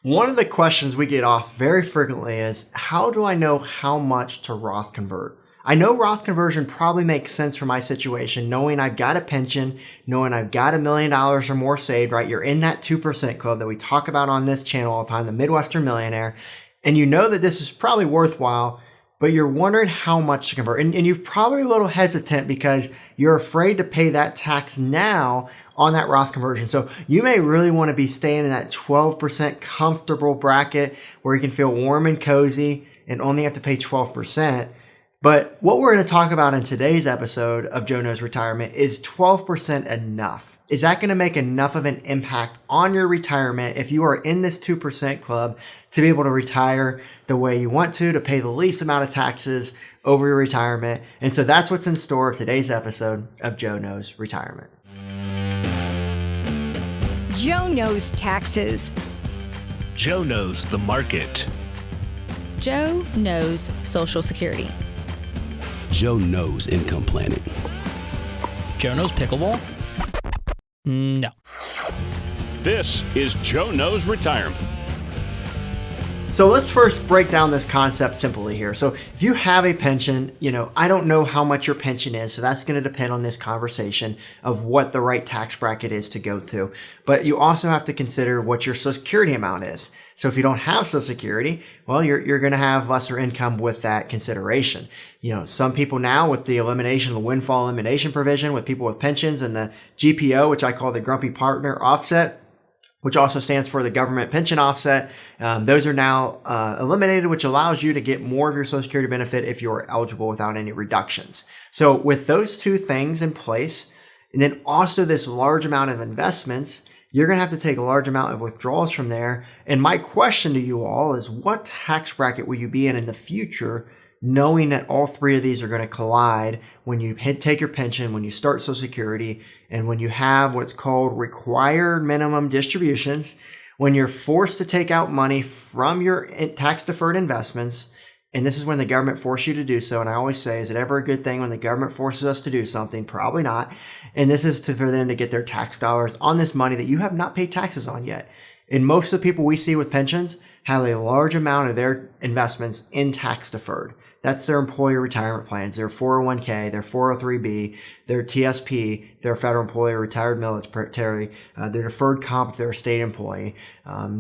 One of the questions we get off very frequently is, how do I know how much to Roth convert? I know Roth conversion probably makes sense for my situation, knowing I've got a pension, knowing I've got $1 million or more saved, right? You're in that 2% club that we talk about on this channel all the time, the Midwestern Millionaire, and you know that this is probably worthwhile, but you're wondering how much to convert. And you're probably a little hesitant because you're afraid to pay that tax now on that Roth conversion. So you may really want to be staying in that 12% comfortable bracket where you can feel warm and cozy and only have to pay 12%. But what we're going to talk about in today's episode of Joe Knows Retirement is 12% enough? Is that going to make enough of an impact on your retirement if you are in this 2% club to be able to retire the way you want to pay the least amount of taxes over your retirement? And so that's what's in store for today's episode of Joe Knows Retirement. Joe knows taxes. Joe knows the market. Joe knows Social Security. Joe knows income planning. Joe knows pickleball? No. This is Joe Knows Retirement. So let's first break down this concept simply here. So if you have a pension, I don't know how much your pension is, so that's going to depend on this conversation of what the right tax bracket is to go to. But you also have to consider what your Social Security amount is. So if you don't have Social Security, well, you're going to have lesser income with that consideration. Some people now, with the elimination of the windfall elimination provision with people with pensions and the GPO, which I call the grumpy partner offset, which also stands for the government pension offset. Those are now eliminated, which allows you to get more of your Social Security benefit if you're eligible without any reductions. So with those two things in place, and then also this large amount of investments, you're going to have to take a large amount of withdrawals from there. And my question to you all is, what tax bracket will you be in the future, knowing that all three of these are going to collide when you take your pension, when you start Social Security, and when you have what's called required minimum distributions, when you're forced to take out money from your tax-deferred investments. And this is when the government forces you to do so. And I always say, is it ever a good thing when the government forces us to do something? Probably not. And this is for them to get their tax dollars on this money that you have not paid taxes on yet. And most of the people we see with pensions have a large amount of their investments in tax deferred. That's their employer retirement plans, their 401k, their 403b, their TSP, their federal employee, retired military, their deferred comp if they're a state employee.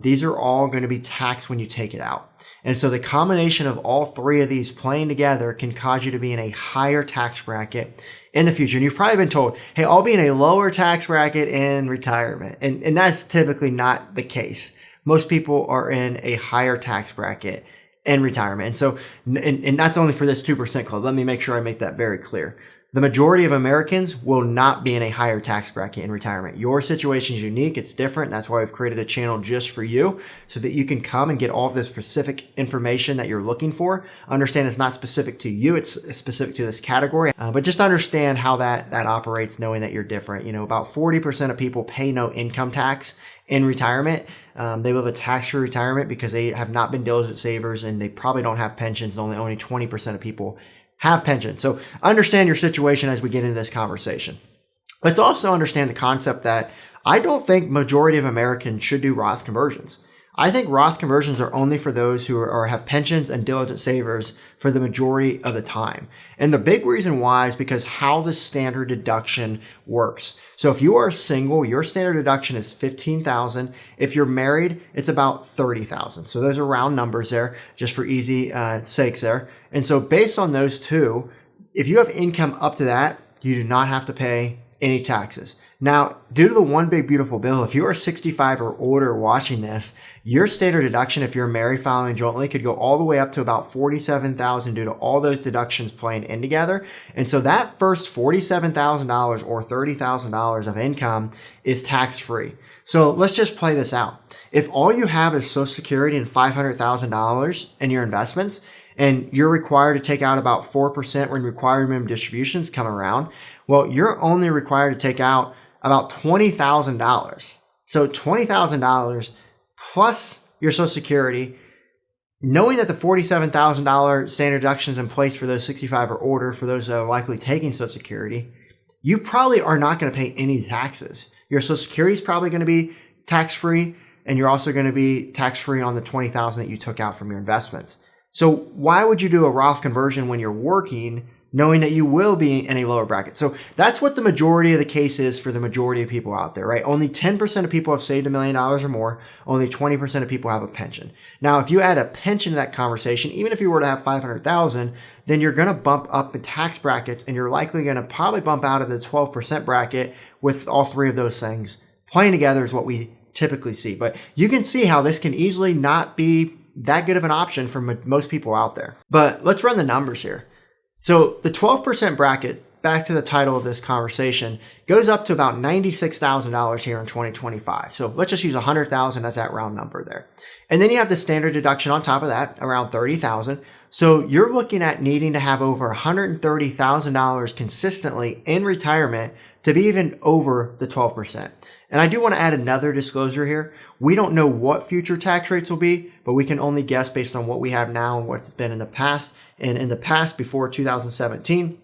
These are all going to be taxed when you take it out. And so the combination of all three of these playing together can cause you to be in a higher tax bracket in the future. And you've probably been told, hey, I'll be in a lower tax bracket in retirement. And that's typically not the case. Most people are in a higher tax bracket in retirement. And so, and that's only for this 2% club. Let me make sure I make that very clear. The majority of Americans will not be in a higher tax bracket in retirement. Your situation is unique. It's different. That's why we've created a channel just for you so that you can come and get all of the specific information that you're looking for. Understand it's not specific to you. It's specific to this category. But just understand how that operates, knowing that you're different. About 40% of people pay no income tax in retirement. They live a tax-free retirement because they have not been diligent savers and they probably don't have pensions. Only 20% of people have pensions. So understand your situation as we get into this conversation. Let's also understand the concept that I don't think majority of Americans should do Roth conversions. I think Roth conversions are only for those who have pensions and diligent savers for the majority of the time. And the big reason why is because how the standard deduction works. So if you are single, your standard deduction is $15,000. If you're married, it's about $30,000. So those are round numbers there, just for easy sakes there. And so based on those two, if you have income up to that, you do not have to pay any taxes. Now, due to the one big beautiful bill, if you are 65 or older watching this, your standard deduction, if you're married filing jointly, could go all the way up to about $47,000 due to all those deductions playing in together. And so that first $47,000 or $30,000 of income is tax-free. So let's just play this out. If all you have is Social Security and $500,000 in your investments, and you're required to take out about 4% when required minimum distributions come around, well, you're only required to take out about $20,000. So $20,000 plus your Social Security, knowing that the $47,000 standard deduction is in place for those 65 or older, for those that are likely taking Social Security, you probably are not going to pay any taxes. Your Social Security is probably going to be tax-free. and you're also going to be tax-free on the $20,000 that you took out from your investments. So why would you do a Roth conversion when you're working, knowing that you will be in a lower bracket? So that's what the majority of the case is for the majority of people out there, right? Only 10% of people have saved $1 million or more. Only 20% of people have a pension. Now, if you add a pension to that conversation, even if you were to have 500,000, then you're going to bump up in tax brackets, and you're likely going to probably bump out of the 12% bracket with all three of those things playing together is what we typically see. But you can see how this can easily not be that good of an option for most people out there. But let's run the numbers here. So the 12% bracket, back to the title of this conversation, goes up to about $96,000 here in 2025. So let's just use 100,000 as that round number there. And then you have the standard deduction on top of that, around 30,000. So you're looking at needing to have over $130,000 consistently in retirement to be even over the 12%. And I do want to add another disclosure here. We don't know what future tax rates will be, but we can only guess based on what we have now and what's been in the past. And in the past, before 2017,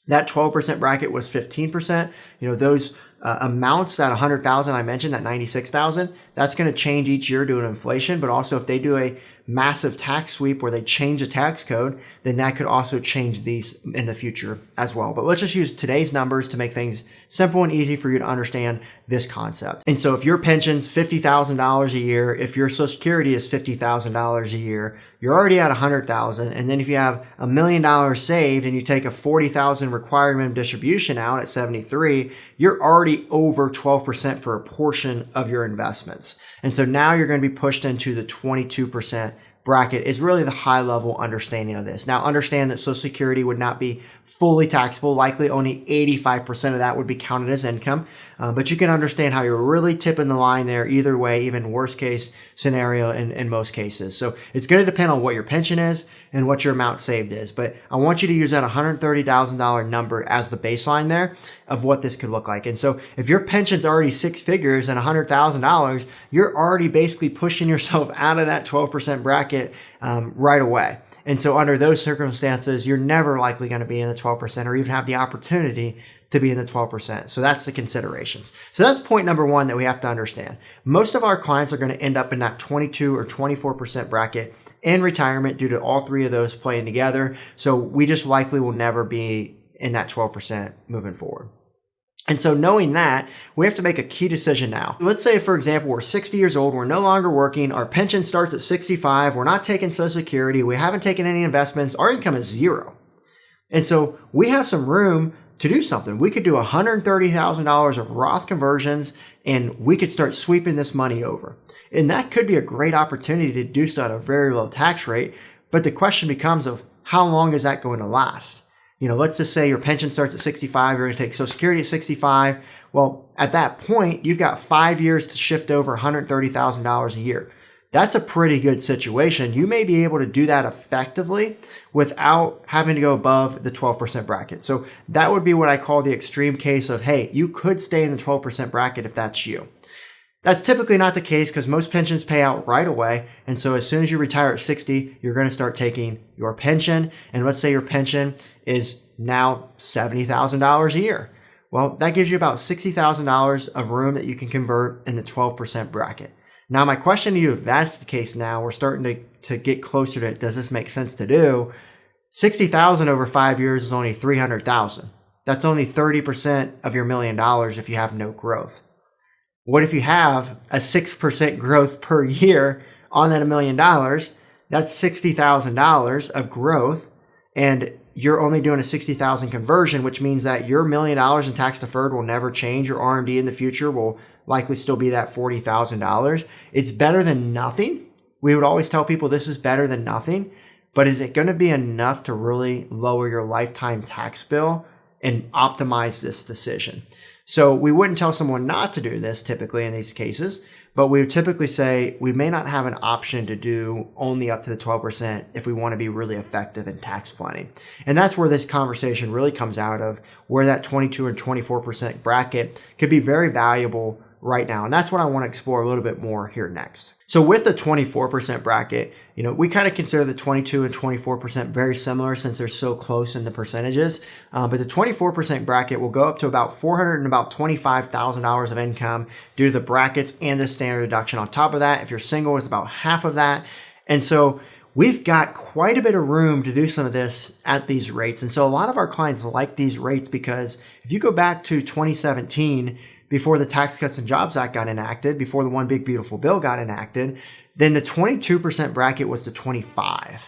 that 12% bracket was 15%. Those amounts, that 100,000 I mentioned, that 96,000, that's going to change each year due to inflation. But also if they do a massive tax sweep where they change a tax code, then that could also change these in the future as well. But let's just use today's numbers to make things simple and easy for you to understand this concept. And so if your pension's $50,000 a year, if your Social Security is $50,000 a year, you're already at $100,000. And then if you have $1 million saved and you take a $40,000 required minimum distribution out at 73, you're already over 12% for a portion of your investments. And so now you're going to be pushed into the 22% bracket is really the high level understanding of this. Now understand that Social Security would not be fully taxable. Likely only 85% of that would be counted as income. But you can understand how you're really tipping the line there either way, even worst case scenario in most cases. So it's going to depend on what your pension is and what your amount saved is. But I want you to use that $130,000 number as the baseline there of what this could look like. And so if your pension's already six figures and $100,000, you're already basically pushing yourself out of that 12% bracket right away. And so under those circumstances, you're never likely going to be in the 12% or even have the opportunity to be in the 12%. So that's the considerations. So that's point number one that we have to understand. Most of our clients are going to end up in that 22 or 24% bracket in retirement due to all three of those playing together. So we just likely will never be in that 12% moving forward. And so knowing that, we have to make a key decision now. Let's say, for example, we're 60 years old, we're no longer working, our pension starts at 65, we're not taking Social Security, we haven't taken any investments, our income is zero. And so we have some room to do something. We could do $130,000 of Roth conversions and we could start sweeping this money over. And that could be a great opportunity to do so at a very low tax rate. But the question becomes of how long is that going to last? Let's just say your pension starts at 65, you're going to take Social Security at 65. Well, at that point, you've got 5 years to shift over $130,000 a year. That's a pretty good situation. You may be able to do that effectively without having to go above the 12% bracket. So that would be what I call the extreme case of, hey, you could stay in the 12% bracket if that's you. That's typically not the case because most pensions pay out right away. And so as soon as you retire at 60, you're going to start taking your pension. And let's say your pension is now $70,000 a year. Well, that gives you about $60,000 of room that you can convert in the 12% bracket. Now, my question to you, if that's the case now, we're starting to get closer to it. Does this make sense to do? 60,000 over 5 years is only 300,000. That's only 30% of your $1 million if you have no growth. What if you have a 6% growth per year on that $1 million? That's $60,000 of growth, and you're only doing a 60,000 conversion, which means that your $1 million in tax deferred will never change. Your RMD in the future will likely still be that $40,000. It's better than nothing. We would always tell people this is better than nothing, but is it going to be enough to really lower your lifetime tax bill and optimize this decision? So we wouldn't tell someone not to do this typically in these cases, but we would typically say we may not have an option to do only up to the 12% if we want to be really effective in tax planning. And that's where this conversation really comes out of, where that 22 and 24% bracket could be very valuable right now. And that's what I want to explore a little bit more here next. So with the 24% bracket, we kind of consider the 22 and 24% very similar since they're so close in the percentages. But the 24% bracket will go up to about $425,000 of income due to the brackets and the standard deduction on top of that. If you're single, it's about half of that. And so we've got quite a bit of room to do some of this at these rates. And so a lot of our clients like these rates because if you go back to 2017, before the Tax Cuts and Jobs Act got enacted, before the One Big Beautiful Bill got enacted, then the 22% bracket was the 25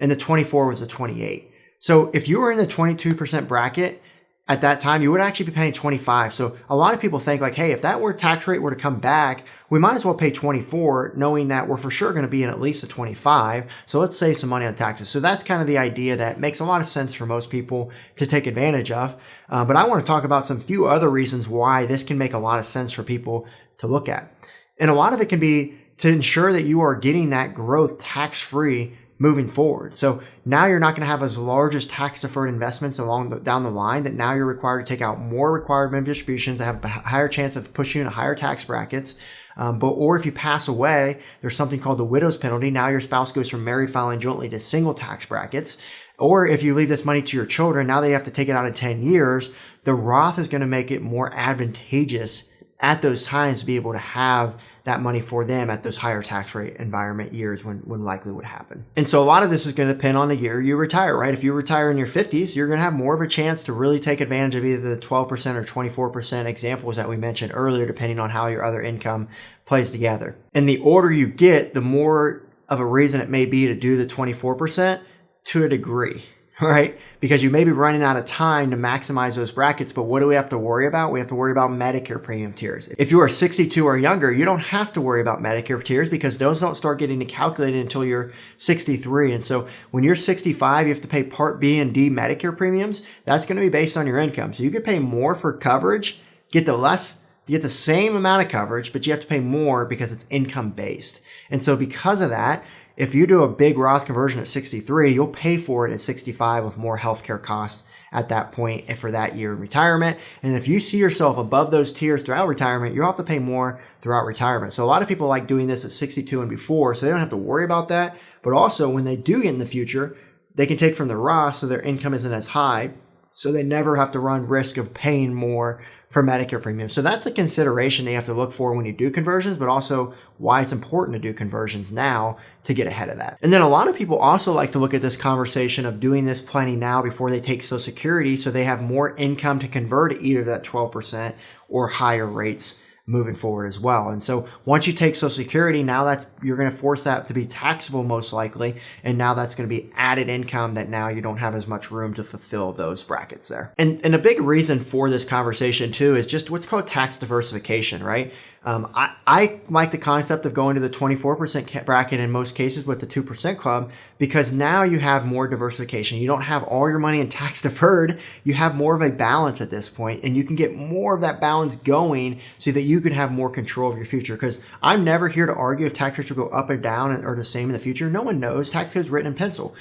and the 24 was the 28. So if you were in the 22% bracket at that time, you would actually be paying 25. So a lot of people think like, hey, if that tax rate were to come back, we might as well pay 24, knowing that we're for sure going to be in at least a 25. So let's save some money on taxes. So that's kind of the idea that makes a lot of sense for most people to take advantage of. But I want to talk about some few other reasons why this can make a lot of sense for people to look at. And a lot of it can be to ensure that you are getting that growth tax-free moving forward. So now you're not going to have as large as tax deferred investments down the line, that now you're required to take out more required minimum distributions that have a higher chance of pushing you into higher tax brackets. Or if you pass away, there's something called the widow's penalty. Now your spouse goes from married filing jointly to single tax brackets. Or if you leave this money to your children, now they have to take it out in 10 years. The Roth is going to make it more advantageous at those times to be able to have that money for them at those higher tax rate environment years when likely would happen. And so a lot of this is going to depend on the year you retire, right? If you retire in your 50s, you're going to have more of a chance to really take advantage of either the 12% or 24% examples that we mentioned earlier, depending on how your other income plays together. And the older you get, the more of a reason it may be to do the 24% to a degree, right? Because you may be running out of time to maximize those brackets, but what do we have to worry about? We have to worry about Medicare premium tiers. If you are 62 or younger, you don't have to worry about Medicare tiers because those don't start getting calculated until you're 63. And so when you're 65, you have to pay Part B and D Medicare premiums. That's going to be based on your income. So you could pay more for coverage, get the same amount of coverage, but you have to pay more because it's income based. And so because of that, if you do a big Roth conversion at 63, you'll pay for it at 65 with more healthcare costs at that point and for that year in retirement. And if you see yourself above those tiers throughout retirement, you'll have to pay more throughout retirement. So a lot of people like doing this at 62 and before, so they don't have to worry about that. But also when they do get in the future, they can take from the Roth so their income isn't as high. So they never have to run risk of paying more for Medicare premiums. So that's a consideration they have to look for when you do conversions, but also why it's important to do conversions now to get ahead of that. And then a lot of people also like to look at this conversation of doing this planning now before they take Social Security so they have more income to convert at either that 12% or higher rates moving forward as well. And so once you take Social Security, now you're going to force that to be taxable most likely. And now that's going to be added income that now you don't have as much room to fulfill those brackets there. And a big reason for this conversation too is just what's called tax diversification, right? I like the concept of going to the 24% bracket in most cases with the 2% club because now you have more diversification. You don't have all your money in tax deferred. You have more of a balance at this point, and you can get more of that balance going so that you can have more control of your future. Because I'm never here to argue if tax rates will go up or down or the same in the future. No one knows. Tax code's written in pencil.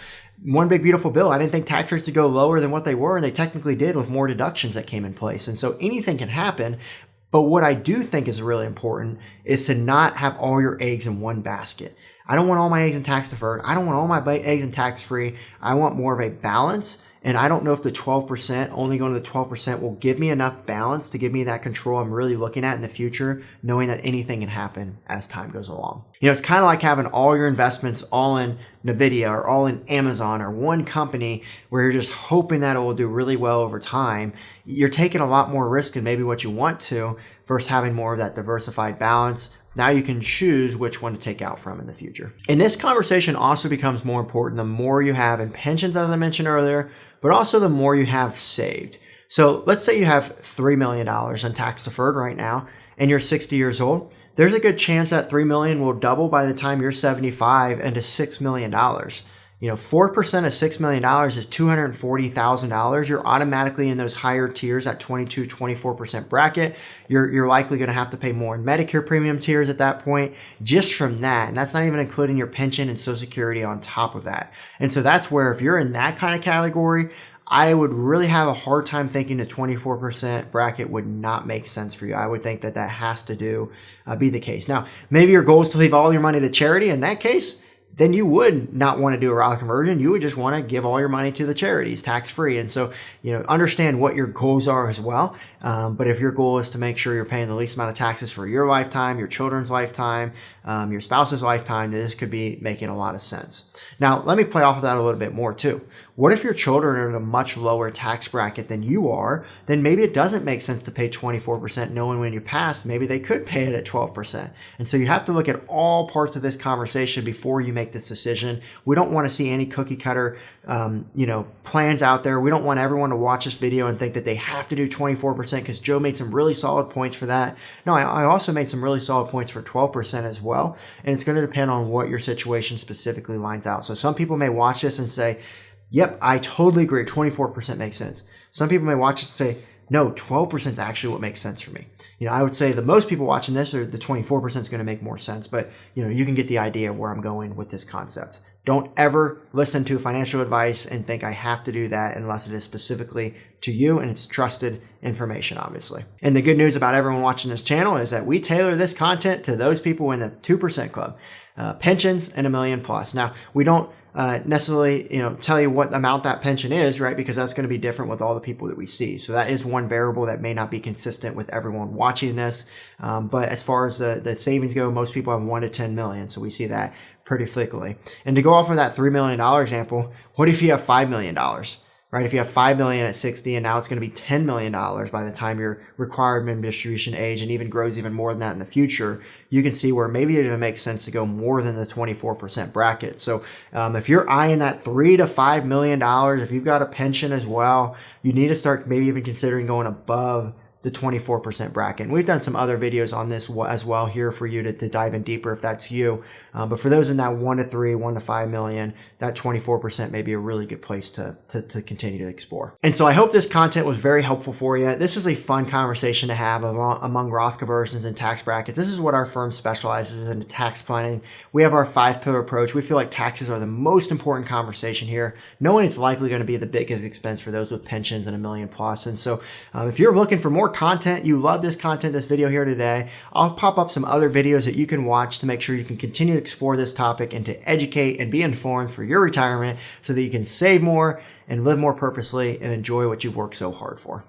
One Big Beautiful Bill, I didn't think tax rates would go lower than what they were, and they technically did with more deductions that came in place. And so anything can happen. But what I do think is really important is to not have all your eggs in one basket. I don't want all my eggs in tax deferred. I don't want all my eggs in tax free. I want more of a balance. And I don't know if the 12%, only going to the 12% will give me enough balance to give me that control I'm really looking at in the future, knowing that anything can happen as time goes along. It's kind of like having all your investments all in NVIDIA or all in Amazon or one company where you're just hoping that it will do really well over time. You're taking a lot more risk than maybe what you want to versus having more of that diversified balance. Now you can choose which one to take out from in the future. And this conversation also becomes more important the more you have in pensions, as I mentioned earlier, but also the more you have saved. So let's say you have $3 million in tax deferred right now, and you're 60 years old. There's a good chance that $3 million will double by the time you're 75 into $6 million. 4% of $6 million is $240,000. You're automatically in those higher tiers at 22, 24% bracket. You're likely going to have to pay more in Medicare premium tiers at that point just from that. And that's not even including your pension and Social Security on top of that. And so that's where if you're in that kind of category, I would really have a hard time thinking the 24% bracket would not make sense for you. I would think that has to be the case. Now, maybe your goal is to leave all your money to charity. In that case, then you would not want to do a Roth conversion. You would just want to give all your money to the charities tax-free. And so, understand what your goals are as well. But if your goal is to make sure you're paying the least amount of taxes for your lifetime, your children's lifetime, your spouse's lifetime, this could be making a lot of sense. Now, let me play off of that a little bit more too. What if your children are in a much lower tax bracket than you are? Then maybe it doesn't make sense to pay 24%, knowing when you pass, maybe they could pay it at 12%. And so you have to look at all parts of this conversation before you make this decision. We don't want to see any cookie cutter, plans out there. We don't want everyone to watch this video and think that they have to do 24% because Joe made some really solid points for that. No, I also made some really solid points for 12% as well. And it's going to depend on what your situation specifically lines out. So some people may watch this and say, yep, I totally agree. 24% makes sense. Some people may watch this and say, no, 12% is actually what makes sense for me. I would say the most people watching this are the 24% is going to make more sense, but you can get the idea of where I'm going with this concept. Don't ever listen to financial advice and think I have to do that unless it is specifically to you and it's trusted information, obviously. And the good news about everyone watching this channel is that we tailor this content to those people in the 2% club, pensions and $1 million plus. Now, we don't necessarily, tell you what amount that pension is, right? Because that's going to be different with all the people that we see. So that is one variable that may not be consistent with everyone watching this. But as far as the savings go, most people have 1 to 10 million. So we see that pretty frequently. And to go off of that $3 million example, what if you have $5 million? Right? If you have $5 million at 60 and now it's going to be $10 million by the time you're required minimum distribution age and even grows even more than that in the future, you can see where maybe it makes sense to go more than the 24% bracket. So if you're eyeing that $3 to $5 million, if you've got a pension as well, you need to start maybe even considering going above the 24% bracket. And we've done some other videos on this as well here for you to dive in deeper if that's you. But for those in that 1 to 3, 1 to 5 million, that 24% may be a really good place to continue to explore. And so I hope this content was very helpful for you. This is a fun conversation to have among Roth conversions and tax brackets. This is what our firm specializes in, tax planning. We have our 5-pillar approach. We feel like taxes are the most important conversation here, knowing it's likely going to be the biggest expense for those with pensions and $1 million plus. And so if you're looking for more content, you love this content, this video here today, I'll pop up some other videos that you can watch to make sure you can continue to explore this topic and to educate and be informed for your retirement so that you can save more and live more purposely and enjoy what you've worked so hard for.